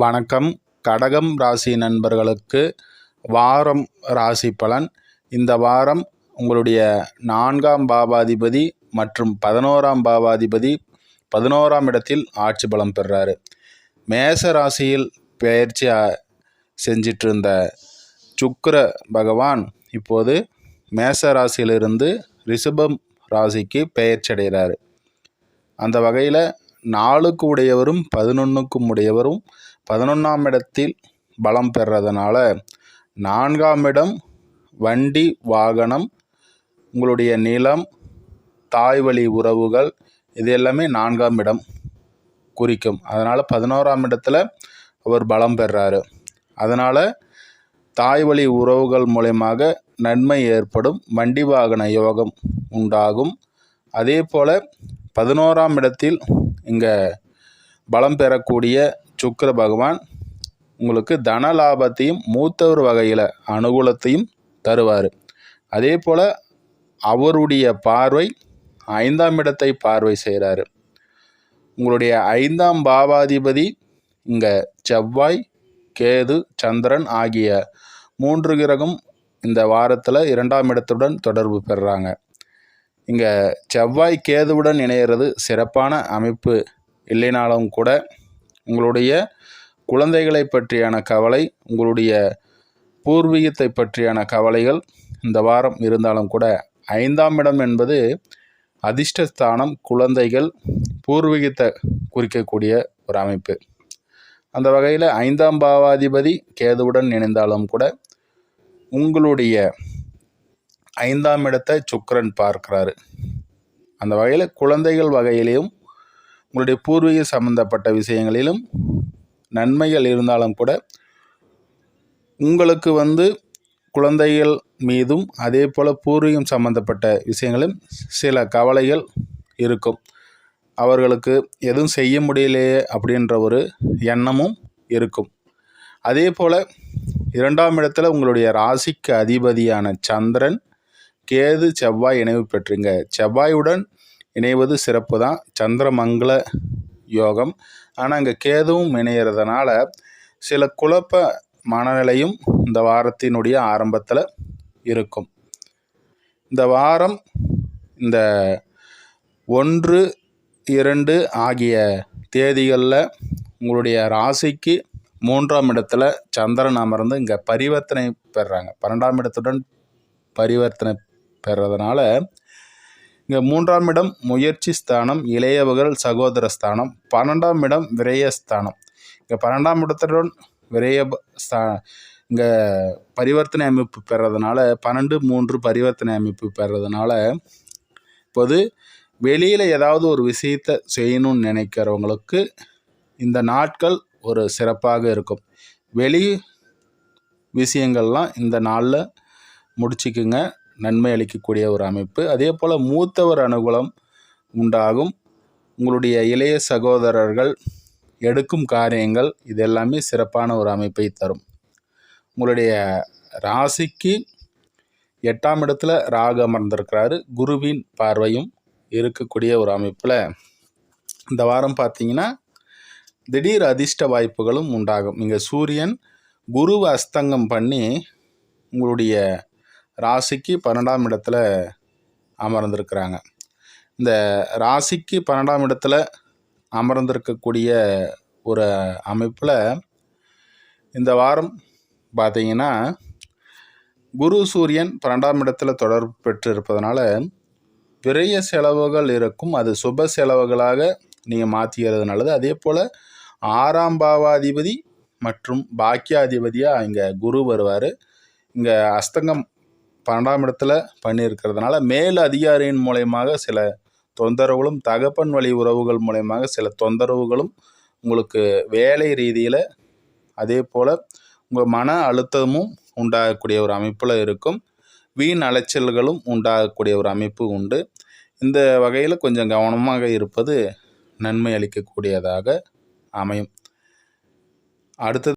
வணக்கம். கடகம் ராசி நண்பர்களுக்கு வாரம் ராசி பலன். இந்த வாரம் உங்களுடைய 4ஆம் பாவாதிபதி மற்றும் 11ஆம் பாவாதிபதி 11ஆம் இடத்தில் ஆட்சி பலம் பெறுறாரு. மேச ராசியில் பெயர்ச்சி செஞ்சிட்டு இருந்த சுக்கிர பகவான் இப்போது மேச ராசியிலிருந்து ரிஷபம் ராசிக்கு பெயர்ச்சி அடைகிறாரு. அந்த வகையில் 4க்கு உடையவரும் 11க்கும் உடையவரும் 11ஆம் இடத்தில் பலம் பெறதுனால 4ஆம் இடம் வண்டி வாகனம், உங்களுடைய நிலம், தாய் வழி உறவுகள், இது எல்லாமே 4ஆம் இடம் குறிக்கும். அதனால் 11ஆம் இடத்துல அவர் பலம் பெறாரு. அதனால் தாய் வழி உறவுகள் மூலமாக நன்மை ஏற்படும், வண்டி வாகன யோகம் உண்டாகும். அதே போல் 11ஆம் இடத்தில் இங்கே பலம் பெறக்கூடிய சுக்கிர பகவான் உங்களுக்கு தன லாபத்தையும் மூத்தவர் வகையில் அனுகூலத்தையும் தருவார். அதே போல் அவருடைய பார்வை 5ஆம் இடத்தை பார்வை செய்கிறாரு. உங்களுடைய 5ஆம் பாவாதிபதி இங்கே செவ்வாய், கேது, சந்திரன் ஆகிய 3 கிரகம் இந்த வாரத்தில் 2ஆம் இடத்துடன் தொடர்பு பெறுறாங்க. இங்கே செவ்வாய் கேதுவுடன் இணையிறது சிறப்பான அமைப்பு இல்லைனாலும் கூட உங்களுடைய குழந்தைகளை பற்றியான கவலை, உங்களுடைய பூர்வீகத்தை பற்றியான கவலைகள் இந்த வாரம் இருந்தாலும் கூட 5ஆம் இடம் என்பது அதிர்ஷ்டஸ்தானம், குழந்தைகள், பூர்வீகத்தை குறிக்கக்கூடிய ஒரு அமைப்பு. அந்த வகையில் 5ஆம் பாவாதிபதி கேதுவுடன் இணைந்தாலும் கூட உங்களுடைய 5ஆம் இடத்தை சுக்கிரன் பார்க்கிறாரு. அந்த வகையில் குழந்தைகள் வகையிலையும் உங்களுடைய பூர்வீக சம்பந்தப்பட்ட விஷயங்களிலும் நன்மைகள் இருந்தாலும் கூட உங்களுக்கு குழந்தைகள் மீதும் அதே போல் பூர்வீகம் சம்பந்தப்பட்ட விஷயங்களும் சில கவலைகள் இருக்கும். அவர்களுக்கு எதுவும் செய்ய முடியலையே அப்படின்ற ஒரு எண்ணமும் இருக்கும். அதே போல் 2ஆம் இடத்துல உங்களுடைய ராசிக்கு அதிபதியான சந்திரன், கேது, செவ்வாய் இணைவு பெற்றுங்க. செவ்வாயுடன் இணைவது சிறப்பு தான், சந்திரமங்கல யோகம். ஆனால் இங்கே கேதுவும் இணைகிறதுனால சில குழப்ப மனநிலையும் இந்த வாரத்தினுடைய ஆரம்பத்தில் இருக்கும். இந்த வாரம் இந்த 1, 2 ஆகிய தேதிகளில் உங்களுடைய ராசிக்கு 3ஆம் இடத்துல சந்திரன் அமர்ந்து இங்கே பரிவர்த்தனை பெறுறாங்க. 12ஆம் இடத்துடன் பரிவர்த்தனை பெறதுனால இங்கே 3ஆம் இடம் முயற்சி ஸ்தானம், இளையவர்கள் சகோதர ஸ்தானம். 12ஆம் இடம் விரயஸ்தானம். இங்கே 12ஆம் இடத்துடன் இங்கே பரிவர்த்தனை அமைப்பு பெறதுனால 12-3 பரிவர்த்தனை அமைப்பு பெறதுனால இப்போது வெளியில் ஏதாவது ஒரு விஷயத்தை செய்யணும்னு நினைக்கிறவங்களுக்கு இந்த நாட்கள் ஒரு சிறப்பாக இருக்கும். வெளி விஷயங்கள்லாம் இந்த நாளில் முடிச்சுக்குங்க, நன்மை அளிக்கக்கூடிய ஒரு அமைப்பு. அதே போல் மூத்தவர் அனுகூலம் உண்டாகும். உங்களுடைய இளைய சகோதரர்கள் எடுக்கும் காரியங்கள் இது எல்லாமே சிறப்பான ஒரு அமைப்பை தரும். உங்களுடைய ராசிக்கு 8ஆம் இடத்துல ராகு அமர்ந்திருக்கிறாரு. குருவின் பார்வையும் இருக்கக்கூடிய ஒரு அமைப்பில் இந்த வாரம் பார்த்தீங்கன்னா திடீர் அதிர்ஷ்ட வாய்ப்புகளும் உண்டாகும். இங்கே சூரியன் குருவை அஸ்தங்கம் பண்ணி உங்களுடைய ராசிக்கு 12ஆம் இடத்துல அமர்ந்திருக்கிறாங்க. இந்த ராசிக்கு 12ஆம் இடத்துல அமர்ந்திருக்கக்கூடிய ஒரு அமைப்பில் இந்த வாரம் பார்த்தீங்கன்னா குரு சூரியன் 12ஆம் இடத்துல தொடர்பு பெற்று இருப்பதனால விரைய செலவுகள் இருக்கும். அது சுப செலவுகளாக நீங்கள் மாற்றிக்கிறது நல்லது. அதே போல் 6ஆம் பாவாதிபதி மற்றும் பாக்கியாதிபதியாக இங்கே குரு வருவார். இங்கே அஸ்தங்கம் 12ஆம் இடத்துல பண்ணியிருக்கிறதுனால மேல் அதிகாரியின் மூலயமாக சில தொந்தரவுகளும், தகப்பன் வழி உறவுகள் மூலயமாக சில தொந்தரவுகளும் உங்களுக்கு வேலை ரீதியில், அதே போல் உங்கள் மன அழுத்தமும் உண்டாகக்கூடிய ஒரு அமைப்பில் இருக்கும். வீண் அலைச்சல்களும் உண்டாகக்கூடிய ஒரு அமைப்பு உண்டு. இந்த வகையில் கொஞ்சம் கவனமாக இருப்பது நன்மை அளிக்கக்கூடியதாக அமையும். அடுத்தது